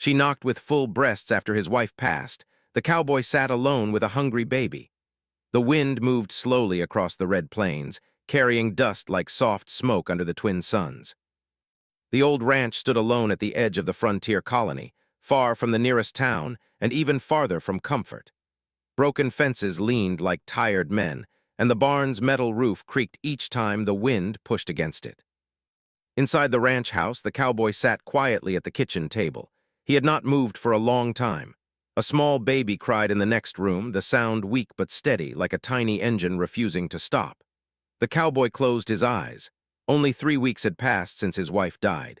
She knocked with full breasts after his wife passed. The cowboy sat alone with a hungry baby. The wind moved slowly across the red plains, carrying dust like soft smoke under the twin suns. The old ranch stood alone at the edge of the frontier colony, far from the nearest town and even farther from comfort. Broken fences leaned like tired men, and the barn's metal roof creaked each time the wind pushed against it. Inside the ranch house, the cowboy sat quietly at the kitchen table. He had not moved for a long time. A small baby cried in the next room, the sound weak but steady, like a tiny engine refusing to stop. The cowboy closed his eyes. Only 3 weeks had passed since his wife died.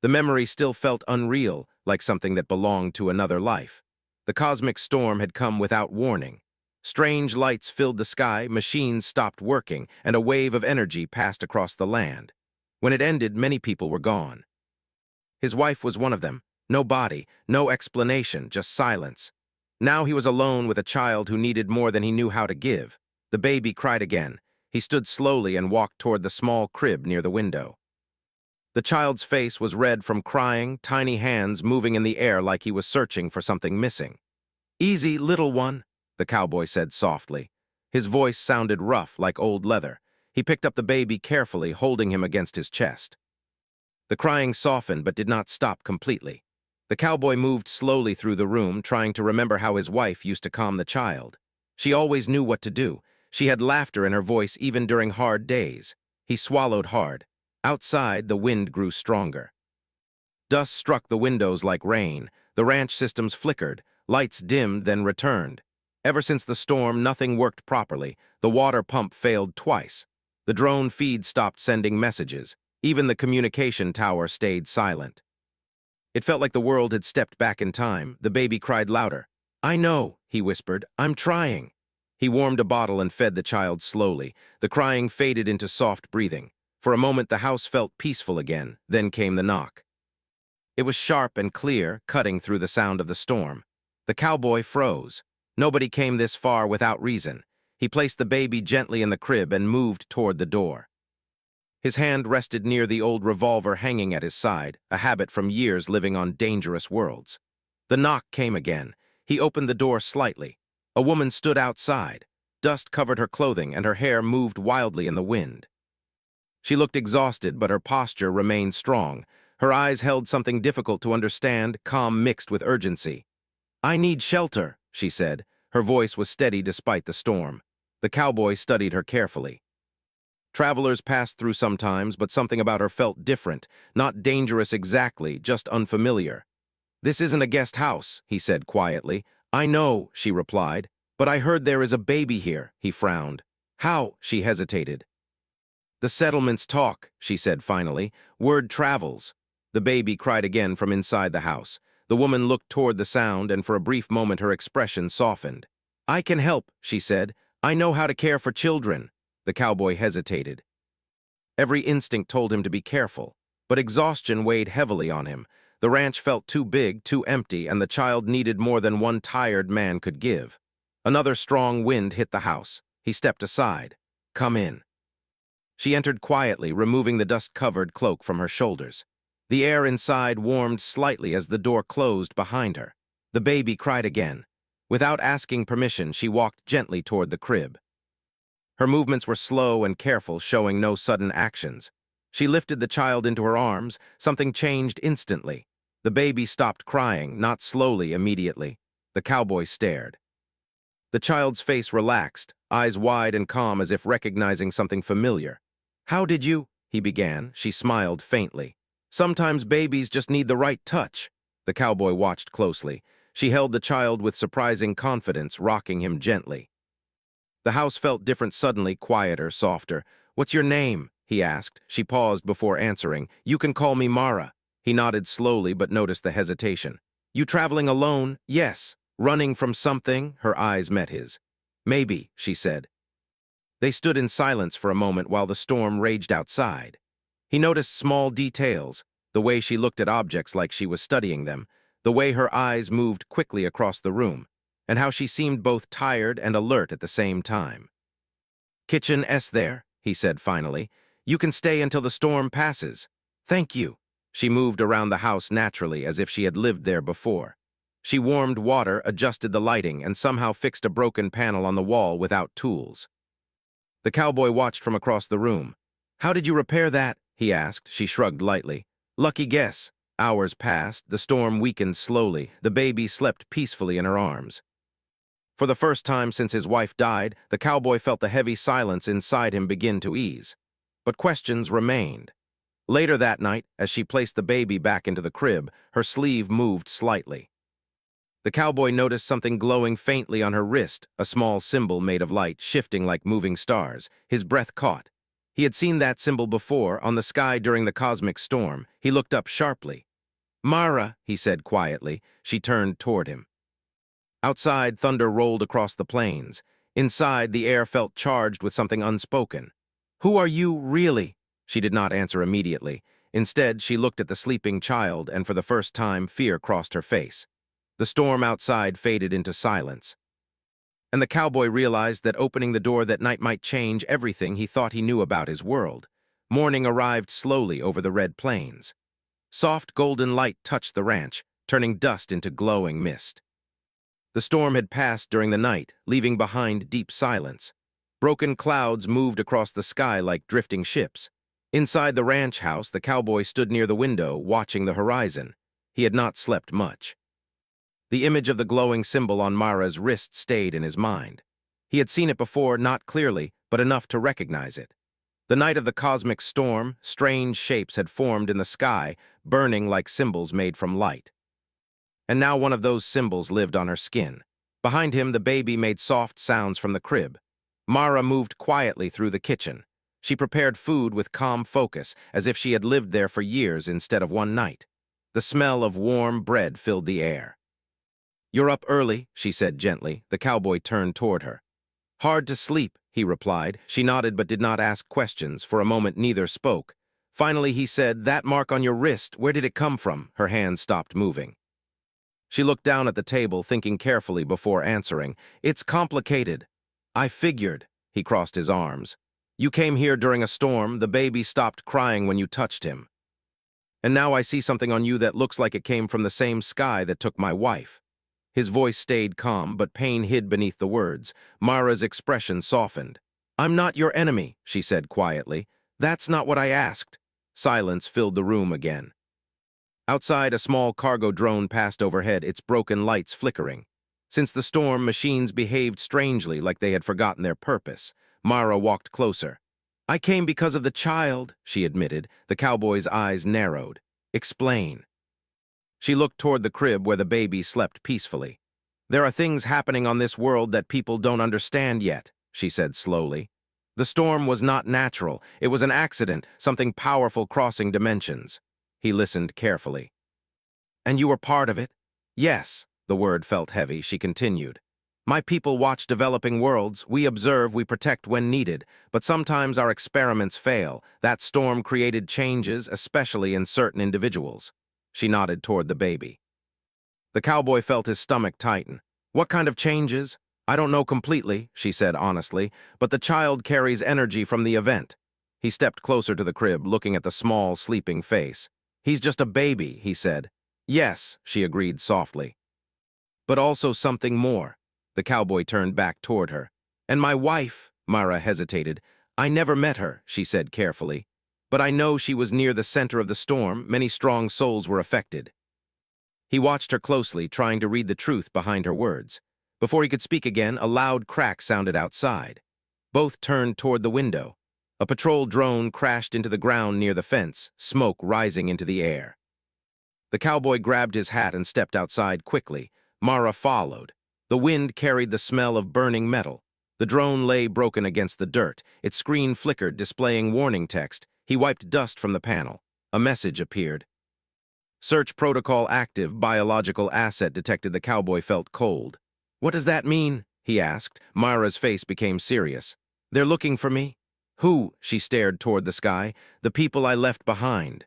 The memory still felt unreal, like something that belonged to another life. The cosmic storm had come without warning. Strange lights filled the sky, machines stopped working, and a wave of energy passed across the land. When it ended, many people were gone. His wife was one of them. No body, no explanation, just silence. Now he was alone with a child who needed more than he knew how to give. The baby cried again. He stood slowly and walked toward the small crib near the window. The child's face was red from crying, tiny hands moving in the air like he was searching for something missing. "Easy, little one," the cowboy said softly. His voice sounded rough, like old leather. He picked up the baby carefully, holding him against his chest. The crying softened but did not stop completely. The cowboy moved slowly through the room, trying to remember how his wife used to calm the child. She always knew what to do. She had laughter in her voice even during hard days. He swallowed hard. Outside, the wind grew stronger. Dust struck the windows like rain. The ranch systems flickered. Lights dimmed, then returned. Ever since the storm, nothing worked properly. The water pump failed twice. The drone feed stopped sending messages. Even the communication tower stayed silent. It felt like the world had stepped back in time. The baby cried louder. "I know," he whispered. "I'm trying." He warmed a bottle and fed the child slowly. The crying faded into soft breathing. For a moment, the house felt peaceful again. Then came the knock. It was sharp and clear, cutting through the sound of the storm. The cowboy froze. Nobody came this far without reason. He placed the baby gently in the crib and moved toward the door. His hand rested near the old revolver hanging at his side, a habit from years living on dangerous worlds. The knock came again. He opened the door slightly. A woman stood outside. Dust covered her clothing and her hair moved wildly in the wind. She looked exhausted, but her posture remained strong. Her eyes held something difficult to understand, calm mixed with urgency. "I need shelter," she said. Her voice was steady despite the storm. The cowboy studied her carefully. Travelers passed through sometimes, but something about her felt different, not dangerous exactly, just unfamiliar. "This isn't a guest house," he said quietly. "I know," she replied, "but I heard there is a baby here," he frowned. "How?" she hesitated. "The settlements talk," she said finally. "Word travels." The baby cried again from inside the house. The woman looked toward the sound, and for a brief moment her expression softened. "I can help," she said. "I know how to care for children." The cowboy hesitated. Every instinct told him to be careful, but exhaustion weighed heavily on him. The ranch felt too big, too empty, and the child needed more than one tired man could give. Another strong wind hit the house. He stepped aside. "Come in." She entered quietly, removing the dust-covered cloak from her shoulders. The air inside warmed slightly as the door closed behind her. The baby cried again. Without asking permission, she walked gently toward the crib. Her movements were slow and careful, showing no sudden actions. She lifted the child into her arms. Something changed instantly. The baby stopped crying, not slowly, immediately. The cowboy stared. The child's face relaxed, eyes wide and calm as if recognizing something familiar. "How did you?" he began. She smiled faintly. "Sometimes babies just need the right touch." The cowboy watched closely. She held the child with surprising confidence, rocking him gently. The house felt different suddenly, quieter, softer. "What's your name?" he asked. She paused before answering. "You can call me Mara." He nodded slowly but noticed the hesitation. "You traveling alone?" "Yes." "Running from something?" Her eyes met his. "Maybe," she said. They stood in silence for a moment while the storm raged outside. He noticed small details, the way she looked at objects like she was studying them, the way her eyes moved quickly across the room, and how she seemed both tired and alert at the same time. "Kitchen S there," he said finally. "You can stay until the storm passes." "Thank you." She moved around the house naturally as if she had lived there before. She warmed water, adjusted the lighting, and somehow fixed a broken panel on the wall without tools. The cowboy watched from across the room. "How did you repair that?" he asked. She shrugged lightly. "Lucky guess." Hours passed, the storm weakened slowly, the baby slept peacefully in her arms. For the first time since his wife died, the cowboy felt the heavy silence inside him begin to ease. But questions remained. Later that night, as she placed the baby back into the crib, her sleeve moved slightly. The cowboy noticed something glowing faintly on her wrist, a small symbol made of light, shifting like moving stars. His breath caught. He had seen that symbol before, on the sky during the cosmic storm. He looked up sharply. "Mara," he said quietly. She turned toward him. Outside, thunder rolled across the plains. Inside, the air felt charged with something unspoken. "Who are you, really?" She did not answer immediately. Instead, she looked at the sleeping child, and for the first time, fear crossed her face. The storm outside faded into silence. And the cowboy realized that opening the door that night might change everything he thought he knew about his world. Morning arrived slowly over the red plains. Soft golden light touched the ranch, turning dust into glowing mist. The storm had passed during the night, leaving behind deep silence. Broken clouds moved across the sky like drifting ships. Inside the ranch house, the cowboy stood near the window, watching the horizon. He had not slept much. The image of the glowing symbol on Mara's wrist stayed in his mind. He had seen it before, not clearly, but enough to recognize it. The night of the cosmic storm, strange shapes had formed in the sky, burning like symbols made from light. And now one of those symbols lived on her skin. Behind him, the baby made soft sounds from the crib. Mara moved quietly through the kitchen. She prepared food with calm focus, as if she had lived there for years instead of one night. The smell of warm bread filled the air. "You're up early," she said gently. The cowboy turned toward her. "Hard to sleep," he replied. She nodded but did not ask questions. For a moment, neither spoke. Finally, he said, "That mark on your wrist, where did it come from?" Her hand stopped moving. She looked down at the table, thinking carefully before answering. "It's complicated." "I figured." He crossed his arms. "You came here during a storm. The baby stopped crying when you touched him. And now I see something on you that looks like it came from the same sky that took my wife." His voice stayed calm, but pain hid beneath the words. Mara's expression softened. "I'm not your enemy," she said quietly. "That's not what I asked." Silence filled the room again. Outside, a small cargo drone passed overhead, its broken lights flickering. Since the storm, machines behaved strangely, like they had forgotten their purpose. Mara walked closer. "I came because of the child," she admitted. The cowboy's eyes narrowed. "Explain." She looked toward the crib where the baby slept peacefully. "There are things happening on this world that people don't understand yet," she said slowly. "The storm was not natural. It was an accident, something powerful crossing dimensions." He listened carefully. "And you were part of it?" "Yes." The word felt heavy. She continued. "My people watch developing worlds. We observe, we protect when needed. But sometimes our experiments fail. That storm created changes, especially in certain individuals." She nodded toward the baby. The cowboy felt his stomach tighten. "What kind of changes?" "I don't know completely," she said honestly, "but the child carries energy from the event." He stepped closer to the crib, looking at the small, sleeping face. "He's just a baby," he said. "Yes," she agreed softly. "But also something more." The cowboy turned back toward her. "And my wife," Mara hesitated. "I never met her," she said carefully. "But I know she was near the center of the storm. Many strong souls were affected." He watched her closely, trying to read the truth behind her words. Before he could speak again, a loud crack sounded outside. Both turned toward the window. A patrol drone crashed into the ground near the fence, smoke rising into the air. The cowboy grabbed his hat and stepped outside quickly. Mara followed. The wind carried the smell of burning metal. The drone lay broken against the dirt. Its screen flickered, displaying warning text. He wiped dust from the panel. A message appeared. "Search protocol active, biological asset detected." The cowboy felt cold. "What does that mean?" he asked. Mara's face became serious. "They're looking for me?" "Who?" She stared toward the sky. "The people I left behind."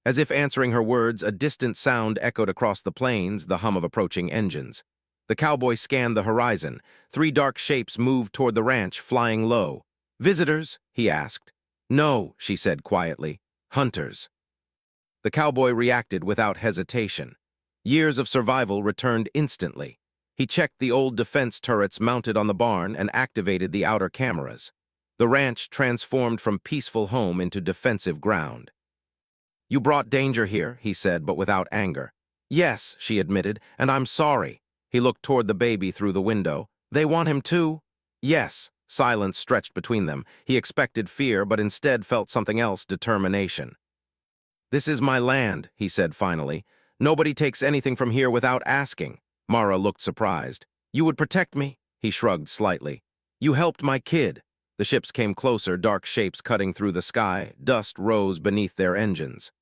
As if answering her words, a distant sound echoed across the plains, the hum of approaching engines. The cowboy scanned the horizon. 3 dark shapes moved toward the ranch, flying low. "Visitors?" he asked. "No," she said quietly. "Hunters." The cowboy reacted without hesitation. Years of survival returned instantly. He checked the old defense turrets mounted on the barn and activated the outer cameras. The ranch transformed from peaceful home into defensive ground. "You brought danger here," he said, but without anger. "Yes," she admitted, "and I'm sorry." He looked toward the baby through the window. "They want him too?" "Yes." Silence stretched between them. He expected fear, but instead felt something else, determination. "This is my land," he said finally. "Nobody takes anything from here without asking." Mara looked surprised. "You would protect me?" He shrugged slightly. "You helped my kid." The ships came closer, dark shapes cutting through the sky. Dust rose beneath their engines.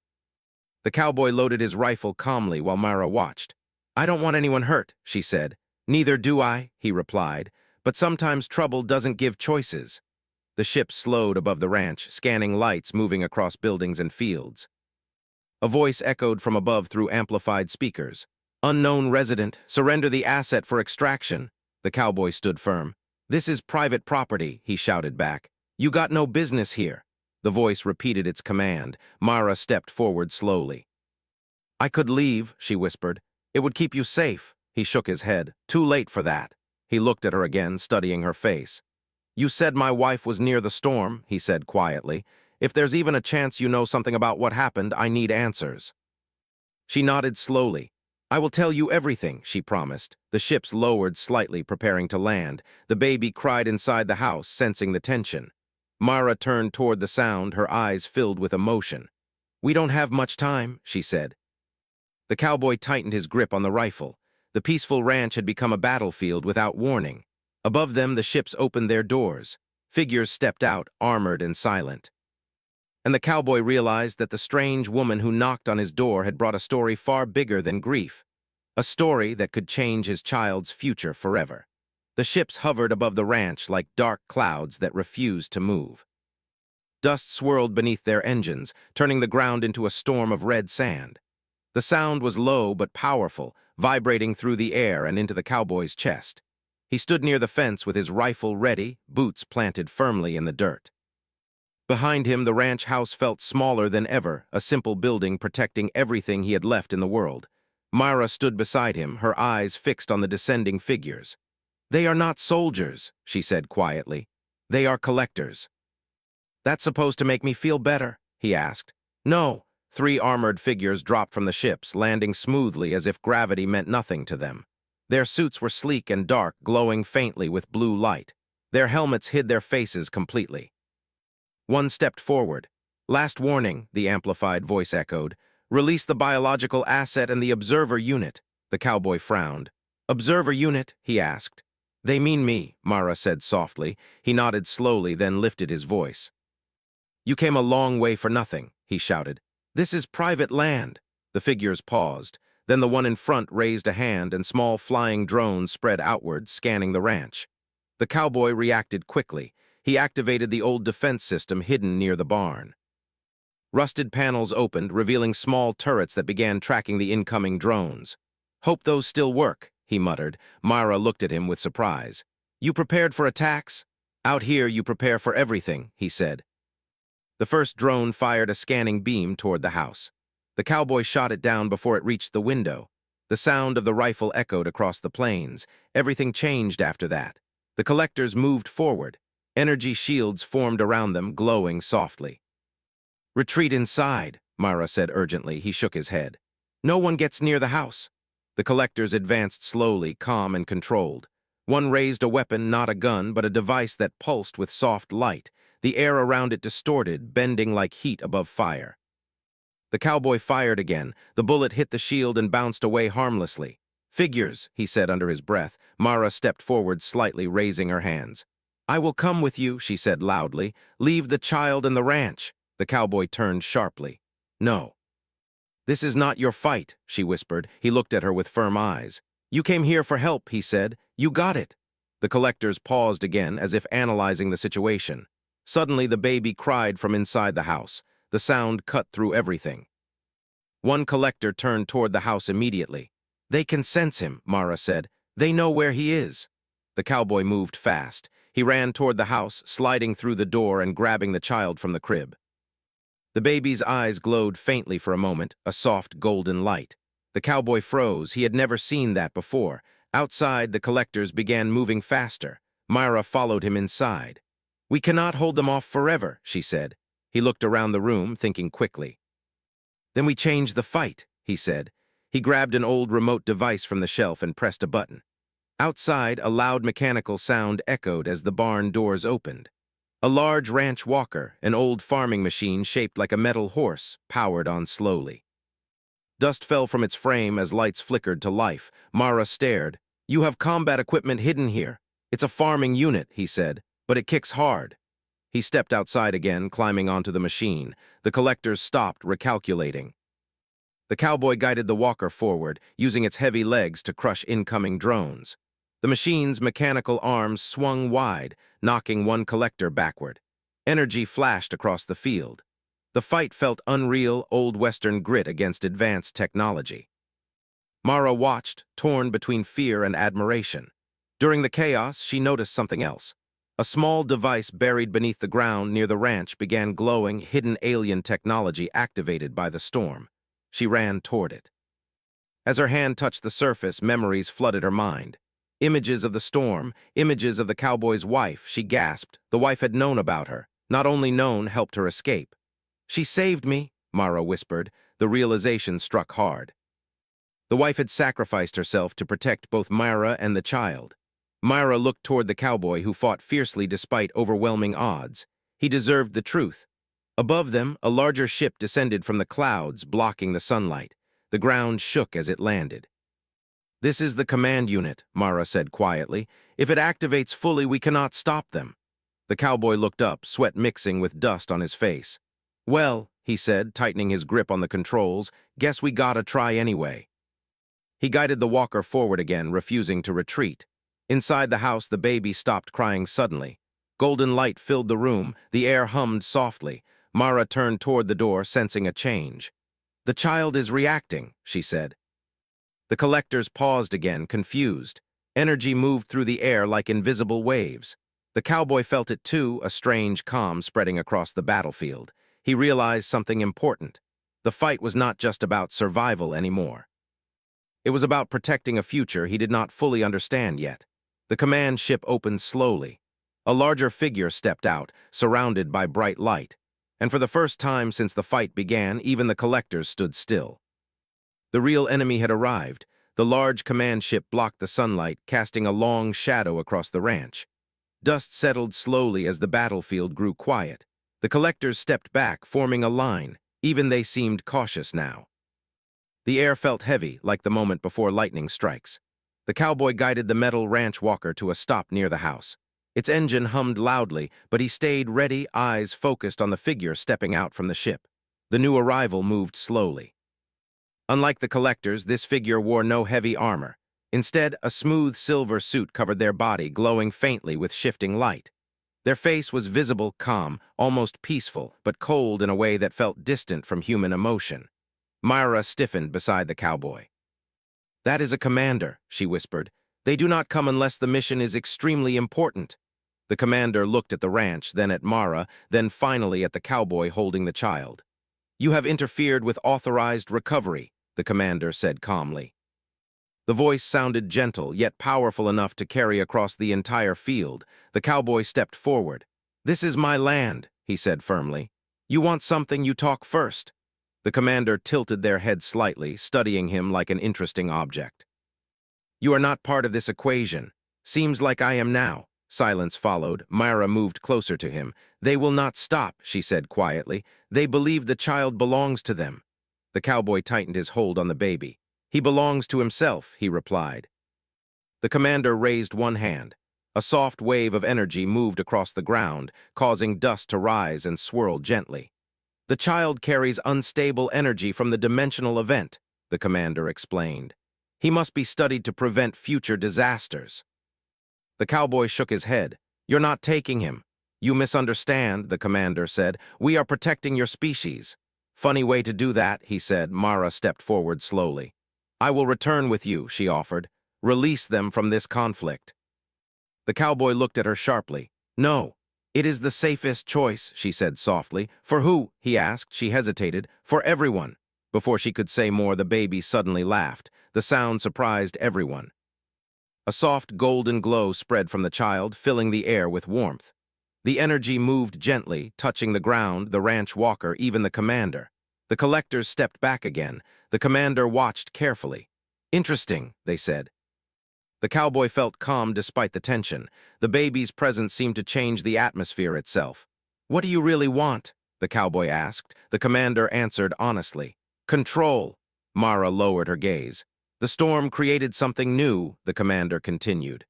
The cowboy loaded his rifle calmly while Mara watched. "I don't want anyone hurt," she said. "Neither do I," he replied. "But sometimes trouble doesn't give choices." The ship slowed above the ranch, scanning lights moving across buildings and fields. A voice echoed from above through amplified speakers. "Unknown resident, surrender the asset for extraction." The cowboy stood firm. "This is private property," he shouted back. "You got no business here." The voice repeated its command. Mara stepped forward slowly. "I could leave," she whispered. "It would keep you safe." He shook his head. "Too late for that." He looked at her again, studying her face. "You said my wife was near the storm," he said quietly. "If there's even a chance you know something about what happened, I need answers." She nodded slowly. "I will tell you everything," she promised. The ships lowered slightly, preparing to land. The baby cried inside the house, sensing the tension. Mara turned toward the sound, her eyes filled with emotion. "We don't have much time," she said. The cowboy tightened his grip on the rifle. The peaceful ranch had become a battlefield without warning. Above them, the ships opened their doors. Figures stepped out, armored and silent. And the cowboy realized that the strange woman who knocked on his door had brought a story far bigger than grief. A story that could change his child's future forever. The ships hovered above the ranch like dark clouds that refused to move. Dust swirled beneath their engines, turning the ground into a storm of red sand. The sound was low but powerful, vibrating through the air and into the cowboy's chest. He stood near the fence with his rifle ready, boots planted firmly in the dirt. Behind him, the ranch house felt smaller than ever, a simple building protecting everything he had left in the world. Myra stood beside him, her eyes fixed on the descending figures. "They are not soldiers," she said quietly. "They are collectors." "That's supposed to make me feel better?" he asked. "No." 3 armored figures dropped from the ships, landing smoothly as if gravity meant nothing to them. Their suits were sleek and dark, glowing faintly with blue light. Their helmets hid their faces completely. One stepped forward. "Last warning," the amplified voice echoed. "Release the biological asset and the observer unit." The cowboy frowned. "Observer unit?" he asked. "They mean me," Mara said softly. He nodded slowly, then lifted his voice. "You came a long way for nothing," he shouted. "This is private land." The figures paused. Then the one in front raised a hand and small flying drones spread outward, scanning the ranch. The cowboy reacted quickly. He activated the old defense system hidden near the barn. Rusted panels opened, revealing small turrets that began tracking the incoming drones. "Hope those still work," he muttered. Myra looked at him with surprise. "You prepared for attacks?" "Out here you prepare for everything," he said. The first drone fired a scanning beam toward the house. The cowboy shot it down before it reached the window. The sound of the rifle echoed across the plains. Everything changed after that. The collectors moved forward. Energy shields formed around them, glowing softly. "Retreat inside," Myra said urgently. He shook his head. "No one gets near the house." The collectors advanced slowly, calm and controlled. One raised a weapon, not a gun, but a device that pulsed with soft light. The air around it distorted, bending like heat above fire. The cowboy fired again. The bullet hit the shield and bounced away harmlessly. "Figures," he said under his breath. Mara stepped forward slightly, raising her hands. "I will come with you," she said loudly. "Leave the child and the ranch." The cowboy turned sharply. "No." "This is not your fight," she whispered. He looked at her with firm eyes. "You came here for help," he said. "You got it." The collectors paused again, as if analyzing the situation. Suddenly, the baby cried from inside the house. The sound cut through everything. One collector turned toward the house immediately. "They can sense him," Mara said. "They know where he is." The cowboy moved fast. He ran toward the house, sliding through the door and grabbing the child from the crib. The baby's eyes glowed faintly for a moment, a soft golden light. The cowboy froze. He had never seen that before. Outside, the collectors began moving faster. Myra followed him inside. "We cannot hold them off forever," she said. He looked around the room, thinking quickly. "Then we change the fight," he said. He grabbed an old remote device from the shelf and pressed a button. Outside, a loud mechanical sound echoed as the barn doors opened. A large ranch walker, an old farming machine shaped like a metal horse, powered on slowly. Dust fell from its frame as lights flickered to life. Mara stared. "You have combat equipment hidden here. It's a farming unit," he said, "but it kicks hard." He stepped outside again, climbing onto the machine. The collectors stopped, recalculating. The cowboy guided the walker forward, using its heavy legs to crush incoming drones. The machine's mechanical arms swung wide, knocking one collector backward. Energy flashed across the field. The fight felt unreal, old Western grit against advanced technology. Mara watched, torn between fear and admiration. During the chaos, she noticed something else. A small device buried beneath the ground near the ranch began glowing, hidden alien technology activated by the storm. She ran toward it. As her hand touched the surface, memories flooded her mind. Images of the storm, images of the cowboy's wife. She gasped. The wife had known about her. Not only known, helped her escape. "She saved me," Mara whispered. The realization struck hard. The wife had sacrificed herself to protect both Myra and the child. Myra looked toward the cowboy, who fought fiercely despite overwhelming odds. He deserved the truth. Above them, a larger ship descended from the clouds, blocking the sunlight. The ground shook as it landed. "This is the command unit," Mara said quietly. "If it activates fully, we cannot stop them." The cowboy looked up, sweat mixing with dust on his face. "Well," he said, tightening his grip on the controls, "guess we gotta try anyway." He guided the walker forward again, refusing to retreat. Inside the house, the baby stopped crying suddenly. Golden light filled the room. The air hummed softly. Mara turned toward the door, sensing a change. "The child is reacting," she said. The collectors paused again, confused. Energy moved through the air like invisible waves. The cowboy felt it too, a strange calm spreading across the battlefield. He realized something important. The fight was not just about survival anymore. It was about protecting a future he did not fully understand yet. The command ship opened slowly. A larger figure stepped out, surrounded by bright light. And for the first time since the fight began, even the collectors stood still. The real enemy had arrived. The large command ship blocked the sunlight, casting a long shadow across the ranch. Dust settled slowly as the battlefield grew quiet. The collectors stepped back, forming a line. Even they seemed cautious now. The air felt heavy, like the moment before lightning strikes. The cowboy guided the metal ranch walker to a stop near the house. Its engine hummed loudly, but he stayed ready, eyes focused on the figure stepping out from the ship. The new arrival moved slowly. Unlike the collectors, this figure wore no heavy armor. Instead, a smooth silver suit covered their body, glowing faintly with shifting light. Their face was visible, calm, almost peaceful, but cold in a way that felt distant from human emotion. Myra stiffened beside the cowboy. "That is a commander," she whispered. "They do not come unless the mission is extremely important." The commander looked at the ranch, then at Mara, then finally at the cowboy holding the child. "You have interfered with authorized recovery," the commander said calmly. The voice sounded gentle, yet powerful enough to carry across the entire field. The cowboy stepped forward. "This is my land," he said firmly. "You want something, you talk first." The commander tilted their head slightly, studying him like an interesting object. "You are not part of this equation. Seems like I am now." Silence followed. Myra moved closer to him. "They will not stop," she said quietly. "They believe the child belongs to them." The cowboy tightened his hold on the baby. "He belongs to himself," he replied. The commander raised one hand. A soft wave of energy moved across the ground, causing dust to rise and swirl gently. "The child carries unstable energy from the dimensional event," the commander explained. "He must be studied to prevent future disasters." The cowboy shook his head. "You're not taking him." "You misunderstand," the commander said. "We are protecting your species." "Funny way to do that," he said. Mara stepped forward slowly. "I will return with you," she offered. "Release them from this conflict." The cowboy looked at her sharply. "No. It is the safest choice, she said softly. For who? He asked. She hesitated. For everyone. Before she could say more, the baby suddenly laughed. The sound surprised everyone. A soft golden glow spread from the child, filling the air with warmth. The energy moved gently, touching the ground, the ranch walker, even the commander. The collectors stepped back again. The commander watched carefully. Interesting, they said. The cowboy felt calm despite the tension. The baby's presence seemed to change the atmosphere itself. What do you really want? The cowboy asked. The commander answered honestly. Control. Mara lowered her gaze. The storm created something new, the commander continued.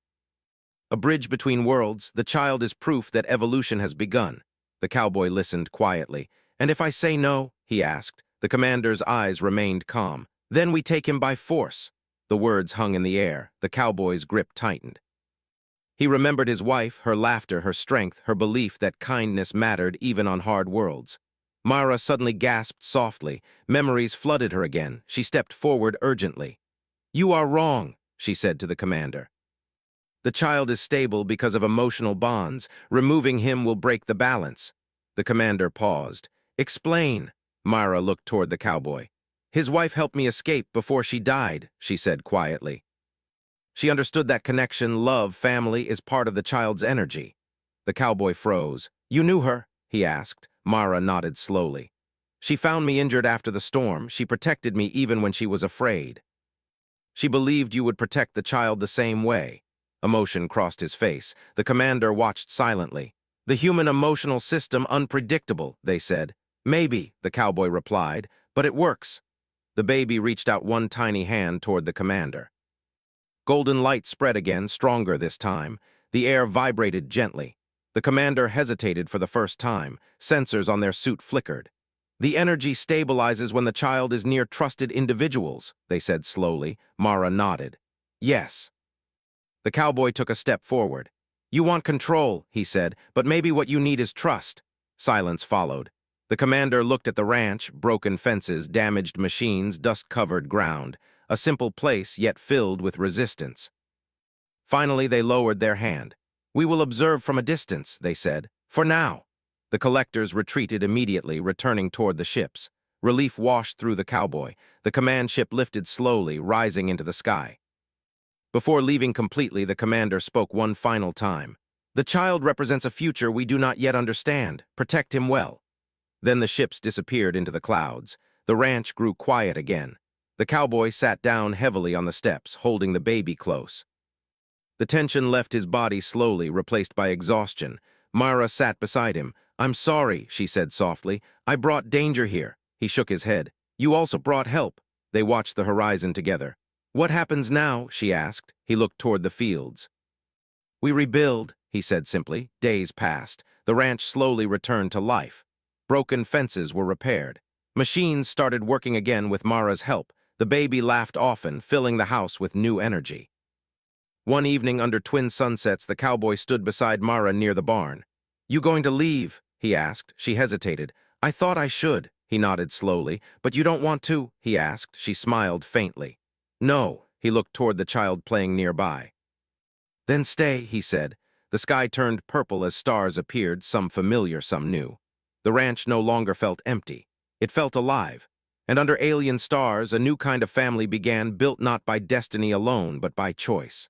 A bridge between worlds, the child is proof that evolution has begun. The cowboy listened quietly. And if I say no, he asked. The commander's eyes remained calm. Then we take him by force. The words hung in the air. The cowboy's grip tightened. He remembered his wife, her laughter, her strength, her belief that kindness mattered even on hard worlds. Mara suddenly gasped softly. Memories flooded her again. She stepped forward urgently. You are wrong, she said to the commander. The child is stable because of emotional bonds. Removing him will break the balance. The commander paused. Explain. Mara looked toward the cowboy. His wife helped me escape before she died, she said quietly. She understood that connection, love, family is part of the child's energy. The cowboy froze. You knew her? He asked. Mara nodded slowly. She found me injured after the storm. She protected me even when she was afraid. She believed you would protect the child the same way. Emotion crossed his face. The commander watched silently. The human emotional system unpredictable, they said. Maybe, the cowboy replied, but it works. The baby reached out one tiny hand toward the commander. Golden light spread again, stronger this time. The air vibrated gently. The commander hesitated for the first time. Sensors on their suit flickered. The energy stabilizes when the child is near trusted individuals, they said slowly. Mara nodded. Yes. The cowboy took a step forward. You want control, he said, but maybe what you need is trust. Silence followed. The commander looked at the ranch, broken fences, damaged machines, dust-covered ground. A simple place, yet filled with resistance. Finally, they lowered their hand. We will observe from a distance, they said. For now. The collectors retreated immediately, returning toward the ships. Relief washed through the cowboy. The command ship lifted slowly, rising into the sky. Before leaving completely, the commander spoke one final time. The child represents a future we do not yet understand. Protect him well. Then the ships disappeared into the clouds. The ranch grew quiet again. The cowboy sat down heavily on the steps, holding the baby close. The tension left his body slowly, replaced by exhaustion. Mara sat beside him. I'm sorry, she said softly. I brought danger here. He shook his head. You also brought help. They watched the horizon together. What happens now? She asked. He looked toward the fields. We rebuild, he said simply. Days passed. The ranch slowly returned to life. Broken fences were repaired. Machines started working again with Mara's help. The baby laughed often, filling the house with new energy. One evening under twin sunsets, the cowboy stood beside Mara near the barn. You going to leave? He asked. She hesitated. I thought I should, he nodded slowly. But you don't want to? He asked. She smiled faintly. No, he looked toward the child playing nearby. Then stay, he said. The sky turned purple as stars appeared, some familiar, some new. The ranch no longer felt empty. It felt alive. And under alien stars, a new kind of family began, built not by destiny alone, but by choice.